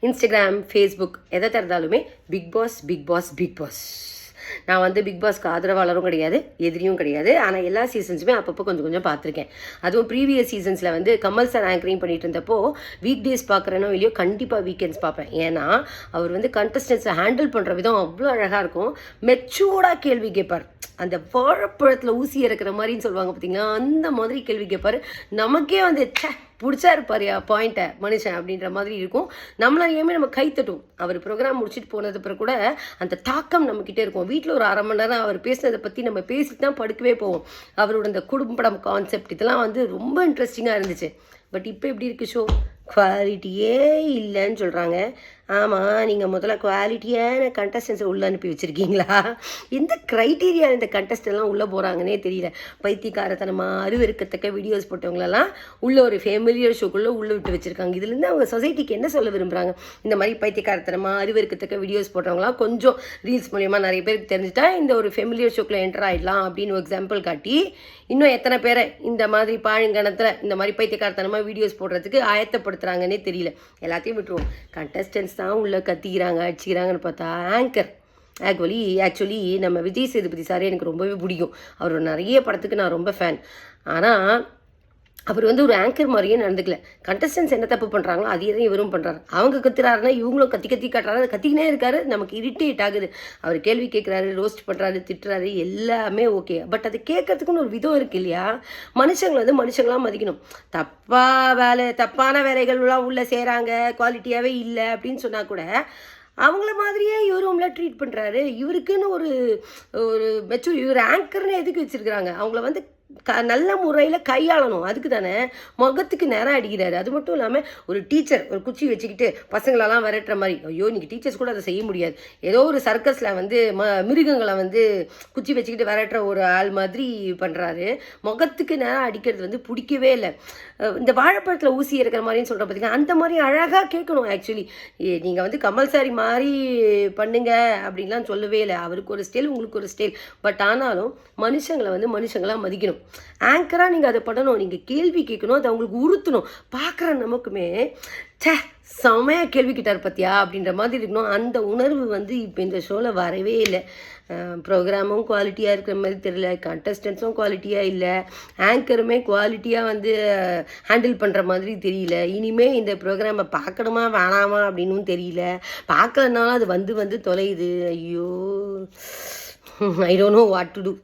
Instagram, Facebook எதை திறந்தாலுமே Bigg Boss Bigg Boss Bigg Boss. நான் வந்து பிக் பாஸ்க்கு ஆதரவாளரும் கிடையாது, எதிரியும் கிடையாது. ஆனால் எல்லா சீசன்ஸுமே அப்பப்போ கொஞ்சம் கொஞ்சம் பார்த்துருக்கேன். அதுவும் ப்ரீவியஸ் சீசன்ஸில் வந்து கமல் சார் ஆங்கரிங் பண்ணிட்டு இருந்தப்போ வீக் டேஸ் பார்க்குறேனோ இல்லையோ கண்டிப்பாக வீக்கெண்ட்ஸ் பார்ப்பேன். ஏன்னா அவர் வந்து கண்டஸ்டன்ஸை ஹேண்டில் பண்ணுற விதம் அவ்வளோ அழகாக இருக்கும். மெச்சூர்டாக கேள்வி கேட்பார். அந்த வாழைப்பழத்தில் ஊசி இறக்குற மாதிரின்னு சொல்லுவாங்க பார்த்தீங்களா, அந்த மாதிரி கேள்வி கேட்பார். நமக்கே வந்து பிடிச்சா இருப்பார் பாயிண்ட்டை மனுஷன் அப்படின்ற மாதிரி இருக்கும். நம்மளாலேயுமே நம்ம கைத்தட்டும். அவர் ப்ரோக்ராம் முடிச்சுட்டு போனது பிறகு கூட அந்த தாக்கம் நம்மக்கிட்டே இருக்கும். வீட்டில் ஒரு 1/2 மணி நேரம் அவர் பேசுனதை பற்றி நம்ம பேசிட்டு தான் படுக்கவே போவோம். அவரோட இந்த குடும்பம் கான்செப்ட் இதெல்லாம் வந்து ரொம்ப இன்ட்ரெஸ்டிங்காக இருந்துச்சு. பட் இப்போ எப்படி இருக்குது ஷோ? குவாலிட்டியே இல்லைன்னு சொல்கிறாங்க. ஆமாம், நீங்கள் முதல்ல குவாலிட்டியான கண்டஸ்டன்ஸை உள்ளே அனுப்பி வச்சுருக்கீங்களா? எந்த க்ரைட்டீரியா இந்த கண்டஸ்டெல்லாம் உள்ளே போகிறாங்கன்னே தெரியல. பைத்தியக்காரத்தனமாக அருவருக்கத்தக்க வீடியோஸ் போட்டவங்களெல்லாம் உள்ள ஒரு ஃபேமிலியர் ஷோக்குள்ளே உள்ளே விட்டு வச்சுருக்காங்க. இதுலேருந்து அவங்க சொசைட்டிக்கு என்ன சொல்ல விரும்புகிறாங்க? இந்த மாதிரி பைத்தியக்காரத்தனமாக அருவருக்கத்தக்க வீடியோஸ் போட்டவங்களாம் கொஞ்சம் ரீல்ஸ் மூலிமா நிறைய பேருக்கு தெரிஞ்சுட்டா இந்த ஒரு ஃபேமிலியர் ஷோக்கில் என்டர் ஆகிடலாம் அப்படின்னு ஒரு எக்ஸாம்பிள் காட்டி இன்னும் எத்தனை பேரை இந்த மாதிரி பாழுங்கணத்தில் இந்த மாதிரி பைத்தியக்காரத்தனமாக வீடியோஸ் போடுறதுக்கு ஆயத்தப்படுத்துகிறாங்கன்னே தெரியல. எல்லாத்தையும் விட்டுருவோம். கண்டஸ்டன்ஸ் தான் உள்ளே கத்திக்கிறாங்க அடிச்சிக்கிறாங்கன்னு பார்த்தா ஆங்கர் ஆக்சுவலி நம்ம விஜய் சேதுபதி சார் எனக்கு ரொம்பவே பிடிக்கும். அவரோட நிறைய படத்துக்கு நான் ரொம்ப ஃபேன். ஆனால் அவர் வந்து ஒரு ஆங்கர் மாதிரியே நடந்துக்கல. கண்டஸ்டன்ஸ் என்ன தப்பு பண்ணுறாங்களோ அதே தான் இவரும் பண்ணுறாரு. அவங்க கத்துறாருன்னா இவங்களும் கத்தி காட்டுறாரு. கத்திக்கினே இருக்காரு. நமக்கு இரிட்டேட் ஆகுது. அவர் கேள்வி கேட்குறாரு, ரோஸ்ட் பண்ணுறாரு, திட்டுறாரு, எல்லாமே ஓகே. பட் அது கேட்கறதுக்குன்னு ஒரு விதம் இருக்குது இல்லையா? மனுஷங்களை வந்து மனுஷங்களாம் மதிக்கணும். தப்பான வேலைகள்லாம் உள்ளே செய்கிறாங்க, குவாலிட்டியாகவே இல்லை அப்படின்னு சொன்னால் கூட அவங்கள மாதிரியே இவரும்ல ட்ரீட் பண்ணுறாரு. இவருக்குன்னு ஒரு மெச்சூர், இவர் ஆங்கர்னு எதுக்கு வச்சுருக்குறாங்க? அவங்கள வந்து நல்ல முறையில் கையாளணும். அதுக்கு தானே முகத்துக்கு நேரம் அடிக்கிறாரு. அது மட்டும் இல்லாமல் ஒரு டீச்சர் ஒரு குச்சி வச்சுக்கிட்டு பசங்களெல்லாம் விரட்டுற மாதிரி, ஐயோ நீங்கள் டீச்சர்ஸ் கூட அதை செய்ய முடியாது. ஏதோ ஒரு சர்க்கஸில் வந்து மிருகங்களை வந்து குச்சி வச்சுக்கிட்டு விரட்டுற ஒரு ஆள் மாதிரி பண்ணுறாரு. முகத்துக்கு நேரம் அடிக்கிறது வந்து பிடிக்கவே இல்லை. இந்த வாழைப்பழத்தில் ஊசி இருக்கிற மாதிரின்னு சொல்கிற பார்த்தீங்கன்னா அந்த மாதிரி அழகாக கேட்கணும். ஆக்சுவலி நீங்கள் வந்து கமல் சாரி மாதிரி பண்ணுங்க அப்படின்லாம் சொல்லவே இல்லை. அவருக்கு ஒரு ஸ்டைல், உங்களுக்கு ஒரு ஸ்டைல். பட் ஆனாலும் மனுஷங்களை வந்து மனுஷங்களாக மதிக்கணும். ஆங்கராக நீங்கள் அதை பண்ணணும். நீங்கள் கேள்வி கேட்கணும், அதை அவங்களுக்கு உறுத்தணும். பார்க்குற நமக்குமே செமையாக கேள்வி கேட்டார் பத்தியா அப்படின்ற மாதிரி இருக்கணும். அந்த உணர்வு வந்து இப்போ இந்த ஷோவில் வரவே இல்லை. ப்ரோக்ராமும் குவாலிட்டியாக இருக்கிற மாதிரி தெரியல, கண்டஸ்டன்ஸும் குவாலிட்டியாக இல்லை, ஆங்கருமே குவாலிட்டியாக வந்து ஹேண்டில் பண்ணுற மாதிரி தெரியல. இனிமேல் இந்த ப்ரோக்ராமை பார்க்கணுமா வேணாமா அப்படின்னு தெரியல. பார்க்கலனாலும் அது வந்து தொலையுது. ஐயோ, I don't know what to two.